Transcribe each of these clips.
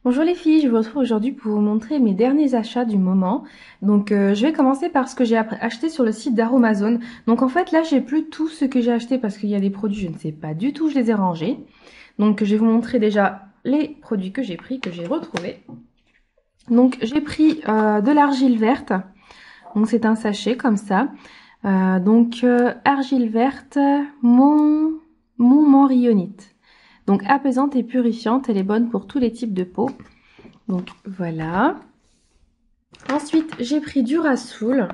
Bonjour les filles, je vous retrouve aujourd'hui pour vous montrer mes derniers achats du moment. Donc je vais commencer par ce que j'ai acheté sur le site d'Aromazone. Donc en fait là j'ai plus tout ce que j'ai acheté parce qu'il y a des produits, je ne sais pas du tout, je les ai rangés. Donc je vais vous montrer déjà les produits que j'ai pris, que j'ai retrouvés. Donc j'ai pris de l'argile verte, donc c'est un sachet comme ça. Argile verte, Montmorillonite. Donc apaisante et purifiante, elle est bonne pour tous les types de peau. Donc voilà. Ensuite, j'ai pris du Rasoul,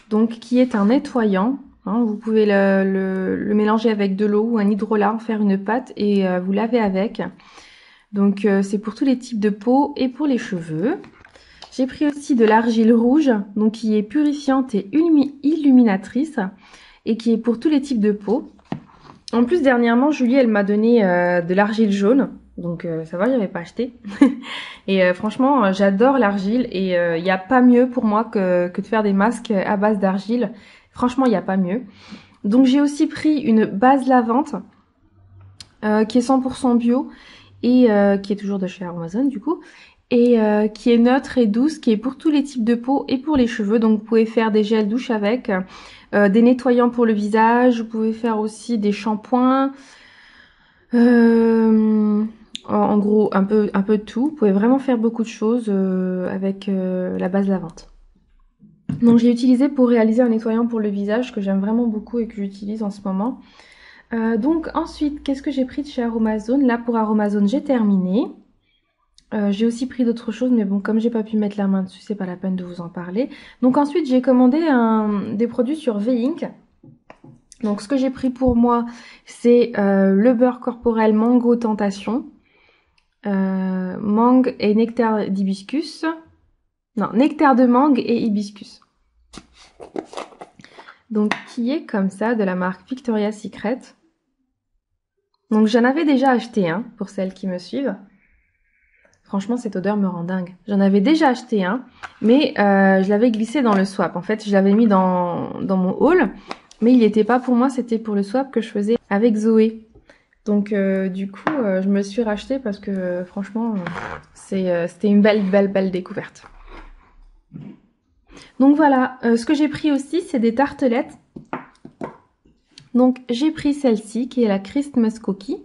donc qui est un nettoyant. Hein, vous pouvez le mélanger avec de l'eau ou un hydrolat, faire une pâte et vous laver avec. Donc c'est pour tous les types de peau et pour les cheveux. J'ai pris aussi de l'argile rouge, donc qui est purifiante et illuminatrice et qui est pour tous les types de peau. En plus, dernièrement, Julie, elle m'a donné de l'argile jaune. Donc ça va, j'avais pas acheté. Et franchement, j'adore l'argile et il n'y a pas mieux pour moi que de faire des masques à base d'argile. Franchement, il n'y a pas mieux. Donc j'ai aussi pris une base lavante qui est 100% bio et qui est toujours de chez Amazon du coup. Et qui est neutre et douce, qui est pour tous les types de peau et pour les cheveux. Donc vous pouvez faire des gels douche avec, des nettoyants pour le visage, vous pouvez faire aussi des shampoings. En gros, un peu de tout. Vous pouvez vraiment faire beaucoup de choses avec la base lavante. Donc j'ai utilisé pour réaliser un nettoyant pour le visage que j'aime vraiment beaucoup et que j'utilise en ce moment. Donc ensuite, qu'est-ce que j'ai pris de chez Aromazone? Là pour Aromazone, j'ai terminé. J'ai aussi pris d'autres choses, mais bon, comme j'ai pas pu mettre la main dessus, c'est pas la peine de vous en parler. Donc ensuite, j'ai commandé des produits sur V-Ink. Donc ce que j'ai pris pour moi, c'est le beurre corporel Mango Tentation, mangue et nectar d'hibiscus. Non, nectar de mangue et hibiscus. Donc qui est comme ça, de la marque Victoria's Secret. Donc j'en avais déjà acheté un, pour celles qui me suivent. Franchement, cette odeur me rend dingue. J'en avais déjà acheté un, mais je l'avais glissé dans le swap. En fait, je l'avais mis dans mon haul, mais il n'était pas pour moi, c'était pour le swap que je faisais avec Zoé. Donc du coup, je me le suis racheté parce que franchement, c'était une belle découverte. Donc voilà, ce que j'ai pris aussi, c'est des tartelettes. Donc j'ai pris celle-ci, qui est la Christmas Cookie,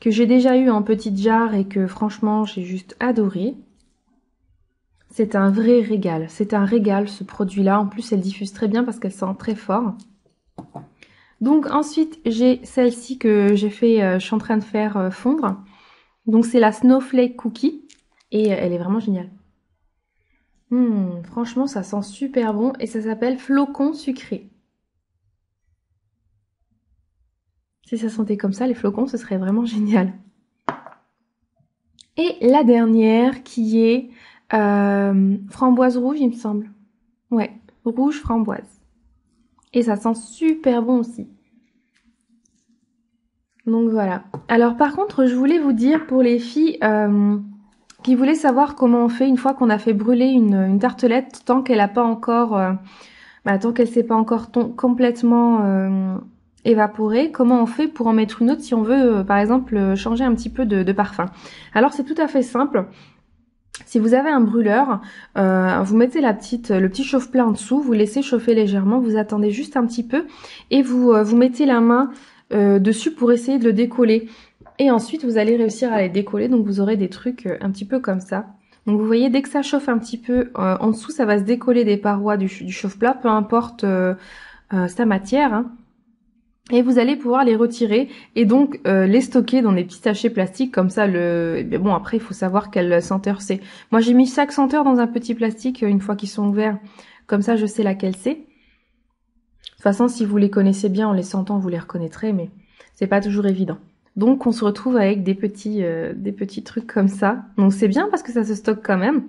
que j'ai déjà eu en petite jarre et que franchement j'ai juste adoré. C'est un vrai régal, c'est un régal ce produit-là. En plus elle diffuse très bien parce qu'elle sent très fort. Donc ensuite j'ai celle-ci que j'ai fait, je suis en train de faire fondre. Donc c'est la Snowflake Cookie et elle est vraiment géniale. Franchement ça sent super bon et ça s'appelle flocon sucré. Si ça sentait comme ça les flocons, ce serait vraiment génial. Et la dernière qui est framboise rouge, il me semble. Ouais, rouge framboise. Et ça sent super bon aussi. Donc voilà. Alors par contre, je voulais vous dire pour les filles qui voulaient savoir comment on fait une fois qu'on a fait brûler une tartelette tant qu'elle n'a pas encore, tant qu'elle s'est pas encore complètement évaporée, comment on fait pour en mettre une autre si on veut, par exemple, changer un petit peu de parfum. Alors c'est tout à fait simple. Si vous avez un brûleur, vous mettez le petit chauffe-plat en dessous, vous laissez chauffer légèrement, vous attendez juste un petit peu et vous mettez la main dessus pour essayer de le décoller. Et ensuite, vous allez réussir à les décoller, donc vous aurez des trucs un petit peu comme ça. Donc vous voyez, dès que ça chauffe un petit peu, en dessous, ça va se décoller des parois du chauffe-plat, peu importe sa matière. Hein. Et vous allez pouvoir les retirer et donc les stocker dans des petits sachets plastiques comme ça. Bon, après il faut savoir quelle senteur c'est. Moi j'ai mis chaque senteur dans un petit plastique une fois qu'ils sont ouverts, comme ça je sais laquelle c'est. De toute façon si vous les connaissez bien en les sentant vous les reconnaîtrez, mais c'est pas toujours évident. Donc on se retrouve avec des petits trucs comme ça. Donc c'est bien parce que ça se stocke quand même.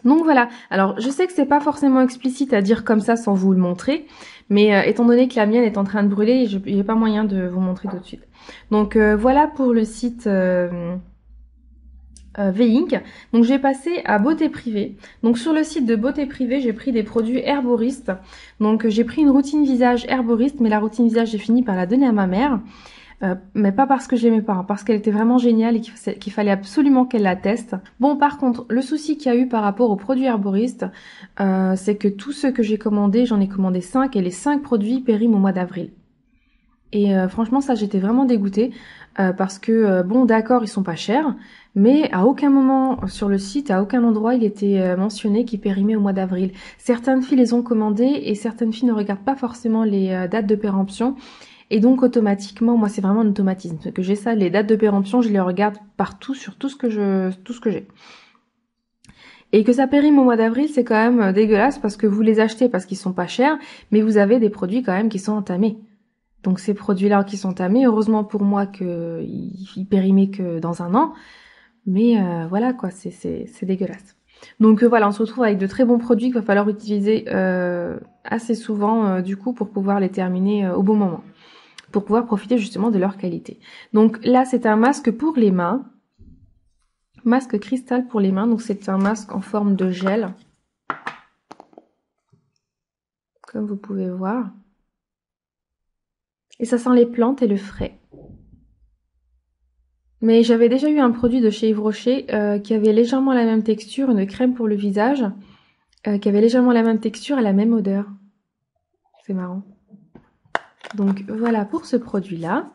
Donc voilà, alors je sais que c'est pas forcément explicite à dire comme ça sans vous le montrer, mais étant donné que la mienne est en train de brûler, il n'y a pas moyen de vous montrer tout de suite. Donc voilà pour le site V-Ink. Donc j'ai passé à Beauté Privée. Donc sur le site de Beauté Privée, j'ai pris des produits herboristes. Donc j'ai pris une routine visage herboriste, mais la routine visage j'ai fini par la donner à ma mère. Mais pas parce que je l'aimais pas, hein, parce qu'elle était vraiment géniale et qu'il fallait absolument qu'elle la teste. Bon, par contre, le souci qu'il y a eu par rapport aux produits herboristes, c'est que tous ceux que j'ai commandés, j'en ai commandé 5 et les 5 produits périment au mois d'avril. Et franchement, ça, j'étais vraiment dégoûtée parce que, bon, d'accord, ils sont pas chers, mais à aucun moment sur le site, à aucun endroit, il était mentionné qu'ils périmaient au mois d'avril. Certaines filles les ont commandés et certaines filles ne regardent pas forcément les dates de péremption. Et donc, automatiquement, moi, c'est vraiment un automatisme. Que j'ai ça, les dates de péremption, je les regarde partout sur tout ce que j'ai. Et que ça périme au mois d'avril, c'est quand même dégueulasse parce que vous les achetez parce qu'ils sont pas chers, mais vous avez des produits quand même qui sont entamés. Donc ces produits-là qui sont tamés, heureusement pour moi qu'ils périmaient que dans un an. Mais voilà quoi, c'est dégueulasse. Donc voilà, on se retrouve avec de très bons produits qu'il va falloir utiliser assez souvent du coup pour pouvoir les terminer au bon moment. Pour pouvoir profiter justement de leur qualité. Donc là, c'est un masque pour les mains. Masque cristal pour les mains. Donc c'est un masque en forme de gel. Comme vous pouvez voir. Et ça sent les plantes et le frais. Mais j'avais déjà eu un produit de chez Yves Rocher qui avait légèrement la même texture, une crème pour le visage, qui avait légèrement la même texture et la même odeur. C'est marrant. Donc voilà pour ce produit-là.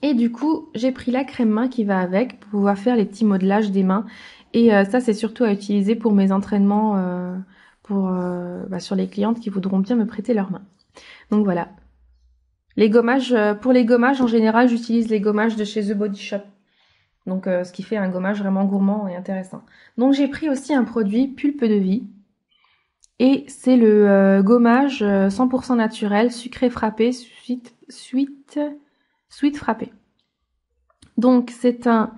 Et du coup, j'ai pris la crème main qui va avec pour pouvoir faire les petits modelages des mains. Et ça, c'est surtout à utiliser pour mes entraînements sur les clientes qui voudront bien me prêter leurs mains. Donc voilà. Les gommages, pour les gommages, en général, j'utilise les gommages de chez The Body Shop. Donc, ce qui fait un gommage vraiment gourmand et intéressant. Donc, j'ai pris aussi un produit Pulpe de Vie. Et c'est le gommage 100% naturel, sucré frappé, sweet frappé. Donc, c'est un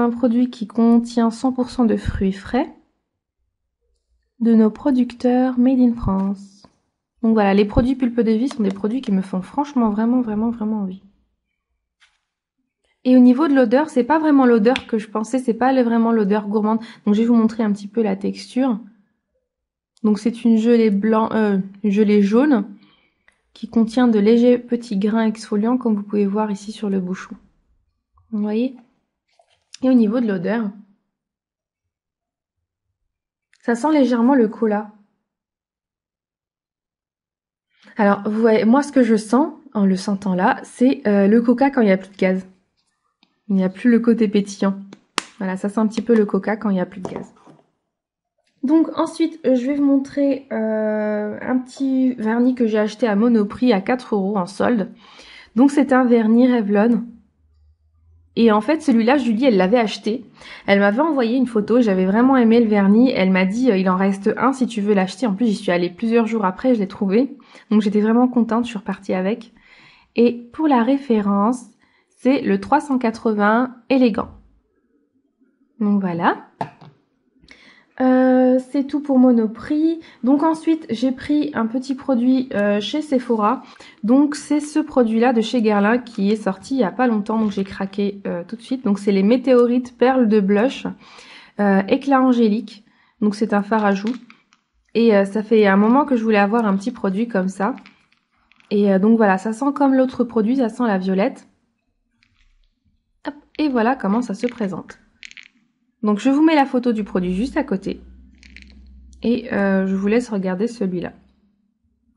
produit qui contient 100% de fruits frais de nos producteurs Made in France. Donc voilà, les produits Pulpe de Vie sont des produits qui me font franchement vraiment envie. Et au niveau de l'odeur, c'est pas vraiment l'odeur que je pensais, c'est pas vraiment l'odeur gourmande. Donc je vais vous montrer un petit peu la texture. Donc c'est une gelée une gelée jaune qui contient de légers petits grains exfoliants comme vous pouvez voir ici sur le bouchon. Vous voyez? Et au niveau de l'odeur, ça sent légèrement le cola. Alors vous voyez, moi ce que je sens en le sentant là, c'est le coca quand il n'y a plus de gaz. Il n'y a plus le côté pétillant. Voilà, ça sent un petit peu le coca quand il n'y a plus de gaz. Donc ensuite, je vais vous montrer un petit vernis que j'ai acheté à Monoprix à 4 € en solde. Donc c'est un vernis Revlon. Et en fait, celui-là, Julie, elle l'avait acheté. Elle m'avait envoyé une photo, j'avais vraiment aimé le vernis. Elle m'a dit, il en reste un si tu veux l'acheter. En plus, j'y suis allée plusieurs jours après, je l'ai trouvé. Donc j'étais vraiment contente, je suis repartie avec. Et pour la référence, c'est le 380 élégant. Donc voilà. C'est tout pour Monoprix. Donc ensuite, j'ai pris un petit produit chez Sephora. Donc c'est ce produit-là de chez Guerlain qui est sorti il n'y a pas longtemps. Donc j'ai craqué tout de suite. Donc c'est les Météorites Perles de Blush éclat angélique. Donc c'est un fard à joues. Et ça fait un moment que je voulais avoir un petit produit comme ça. Et donc voilà, ça sent comme l'autre produit, ça sent la violette. Hop, et voilà comment ça se présente. Donc je vous mets la photo du produit juste à côté. Et je vous laisse regarder celui-là.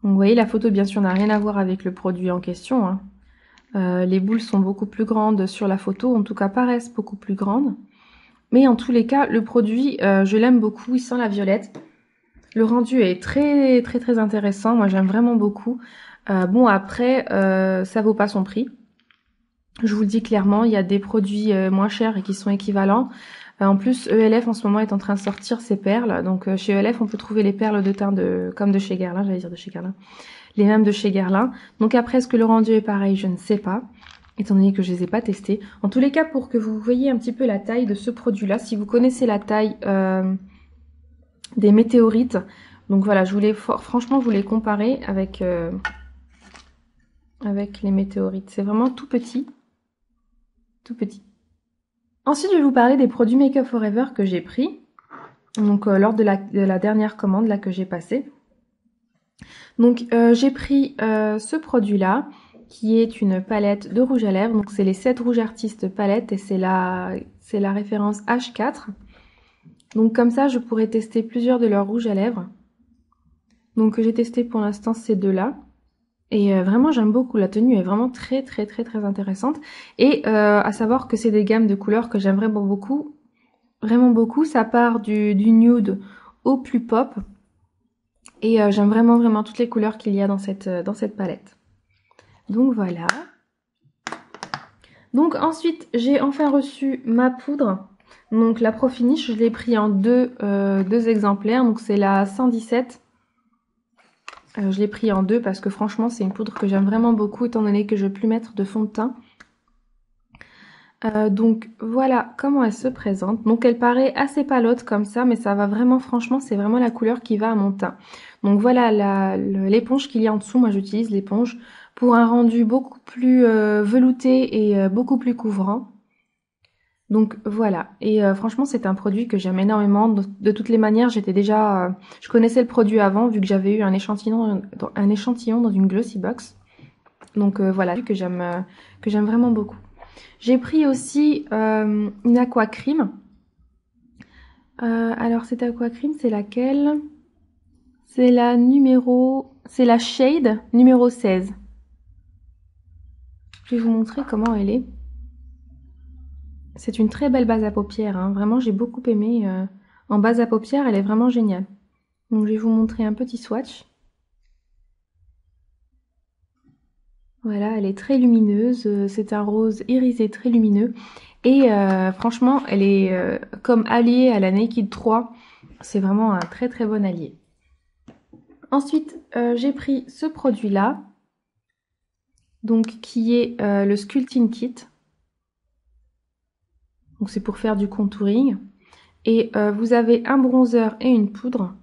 Donc vous voyez, la photo bien sûr n'a rien à voir avec le produit en question. Hein. Les boules sont beaucoup plus grandes sur la photo, en tout cas paraissent beaucoup plus grandes. Mais en tous les cas, le produit, je l'aime beaucoup, il sent la violette. Le rendu est très intéressant, moi j'aime vraiment beaucoup. Bon après, ça vaut pas son prix. Je vous le dis clairement, il y a des produits moins chers et qui sont équivalents. En plus, ELF en ce moment est en train de sortir ses perles. Donc chez ELF, on peut trouver les perles de teint comme de chez Guerlain, j'allais dire de chez Guerlain. Les mêmes de chez Guerlain. Donc après, est-ce que le rendu est pareil? Je ne sais pas, étant donné que je les ai pas testés. En tous les cas, pour que vous voyez un petit peu la taille de ce produit-là, si vous connaissez la taille des météorites, donc voilà, je voulais franchement vous les comparer avec les météorites. C'est vraiment tout petit. Tout petit. Ensuite, je vais vous parler des produits Make Up Forever que j'ai pris. Donc, lors de la dernière commande là que j'ai passée. Donc, j'ai pris ce produit-là qui est une palette de rouge à lèvres. Donc c'est les 7 rouges artistes palettes et c'est la référence H4. Donc comme ça, je pourrais tester plusieurs de leurs rouges à lèvres. Donc j'ai testé pour l'instant ces deux-là. Et vraiment j'aime beaucoup, la tenue est vraiment très intéressante. Et à savoir que c'est des gammes de couleurs que j'aime vraiment beaucoup. Vraiment beaucoup, ça part du nude au plus pop. Et j'aime vraiment toutes les couleurs qu'il y a dans cette palette. Donc voilà. Donc ensuite, j'ai enfin reçu ma poudre. Donc la Pro Finish, je l'ai pris en deux exemplaires. Donc c'est la 117. Je l'ai pris en deux parce que franchement, c'est une poudre que j'aime vraiment beaucoup étant donné que je ne veux plus mettre de fond de teint. Donc voilà comment elle se présente. Donc elle paraît assez palote comme ça, mais ça va vraiment, franchement, c'est vraiment la couleur qui va à mon teint. Donc voilà l'éponge qu'il y a en dessous. Moi j'utilise l'éponge pour un rendu beaucoup plus velouté et beaucoup plus couvrant. Donc voilà, et franchement c'est un produit que j'aime énormément. De toutes les manières, je connaissais le produit avant vu que j'avais eu un échantillon dans une Glossy Box. Donc voilà, que j'aime vraiment beaucoup. J'ai pris aussi une Aqua Cream. Alors cette Aqua Cream, c'est laquelle? C'est la shade numéro 16. Je vais vous montrer comment elle est. C'est une très belle base à paupières, hein. Vraiment j'ai beaucoup aimé. En base à paupières, elle est vraiment géniale. Donc je vais vous montrer un petit swatch. Voilà, elle est très lumineuse, c'est un rose irisé très lumineux. Et franchement, elle est comme alliée à la Naked 3. C'est vraiment un très bon allié. Ensuite, j'ai pris ce produit-là, donc qui est le Sculpting Kit. Donc c'est pour faire du contouring. Et vous avez un bronzer et une poudre.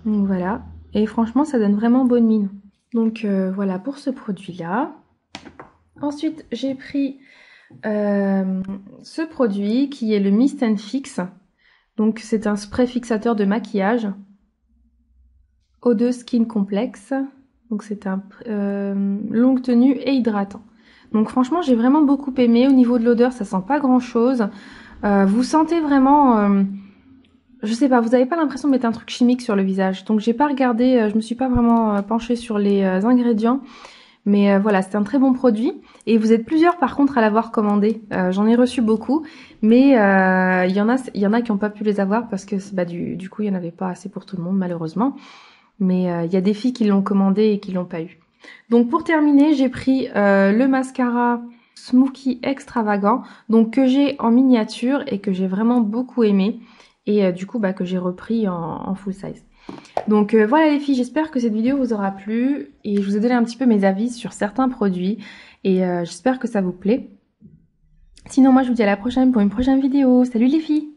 Donc voilà. Et franchement, ça donne vraiment bonne mine. Donc voilà pour ce produit-là. Ensuite, j'ai pris ce produit qui est le Mist & Fix. Donc c'est un spray fixateur de maquillage. Eau2 Skin Complex. Donc c'est un longue tenue et hydratant. Donc franchement, j'ai vraiment beaucoup aimé. Au niveau de l'odeur, ça sent pas grand-chose. Vous sentez vraiment... je sais pas, vous n'avez pas l'impression de mettre un truc chimique sur le visage. Donc j'ai pas regardé, je me suis pas vraiment penchée sur les ingrédients. Mais voilà, c'est un très bon produit. Et vous êtes plusieurs par contre à l'avoir commandé. J'en ai reçu beaucoup. Mais il y en a qui n'ont pas pu les avoir parce que du coup, il n'y en avait pas assez pour tout le monde malheureusement. Mais il y a des filles qui l'ont commandé et qui l'ont pas eu. Donc pour terminer, j'ai pris le mascara Smokey Extravagant. Donc que j'ai en miniature et que j'ai vraiment beaucoup aimé. Et du coup, que j'ai repris en full size. Donc voilà les filles, j'espère que cette vidéo vous aura plu et je vous ai donné un petit peu mes avis sur certains produits et j'espère que ça vous plaît. Sinon moi je vous dis à la prochaine pour une prochaine vidéo. Salut les filles!